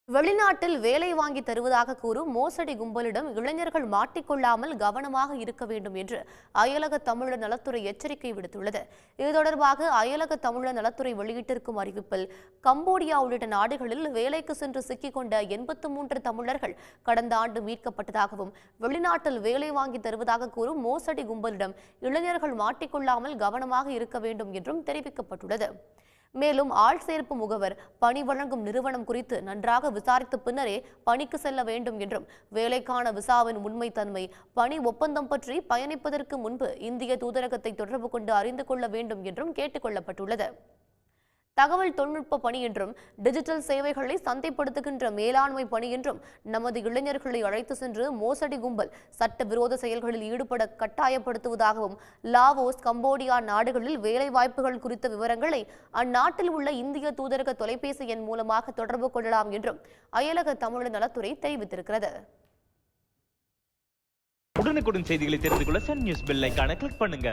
வெளிநாட்டில் வேலை வாங்கி தருவதாக கூறும் மோசடி கும்பலிடம் இளைஞர்கள் மாட்டிக்கொள்ளாமல் கவனமாக இருக்க வேண்டும் என்று அயலக தமிழர் நலத்துறை எச்சரிக்கை விடுத்துள்ளது. இது தொடர்பாக அயலக தமிழர் நலத்துறை வெளியிட்டிருக்கும் அறிவிப்பில் கம்போடியா உள்ளிட்ட நாடுகளில் வேலைக்கு சென்று சிக்கிக்கொண்ட 83 தமிழர்கள் கடந்த ஆண்டு மீட்கப்பட்டதாகவும், வெளிநாட்டில் வேலை வாங்கி தருவதாக கூறும் மோசடி கும்பலிடம் இளைஞர்கள் மாட்டிக்கொள்ளாமல் கவனமாக இருக்க வேண்டும் என்றும் தெரிவிக்கப்பட்டுள்ளது. மேலும் ஆள் சேர்ப்பு முகவர் பணி வழங்கும் நிறுவனம் குறித்து நன்றாக விசாரித்த பின்னரே பணிக்கு செல்ல வேண்டும் என்றும், வேலைக்கான விசாவின் உண்மைத்தன்மை, பணி ஒப்பந்தம் பற்றி பயணிப்பதற்கு முன்பு இந்திய தூதரகத்தை தொடர்பு கொண்டு அறிந்து கொள்ள வேண்டும் என்றும் கேட்டுக் கொள்ளப்பட்டுள்ளது. தகவல் தொழில்நுட்ப பணி என்றும், டிஜிட்டல் சேவைகளை சந்தைப்படுத்துகின்ற மேலாண்மை பணி என்றும் நமது இளைஞர்களை அழைத்து சென்று மோசடி கும்பல் சட்டவிரோத செயல்களில் ஈடுபட கட்டாயப்படுத்துவதாகவும், லாவோஸ், கம்போடியா நாடுகளில் வேலை வாய்ப்புகள் குறித்த விவரங்களை அந்நாட்டில் உள்ள இந்திய தூதரக தொலைபேசி எண் மூலமாக தொடர்பு கொள்ளலாம் என்றும் அயலக தமிழர் நலத்துறை தெரிவித்திருக்கிறது. உடனுக்குடன் செய்திகளை தெரிந்து கொள்ள சன் நியூஸ் பெல் ஐகானை கிளிக் பண்ணுங்க.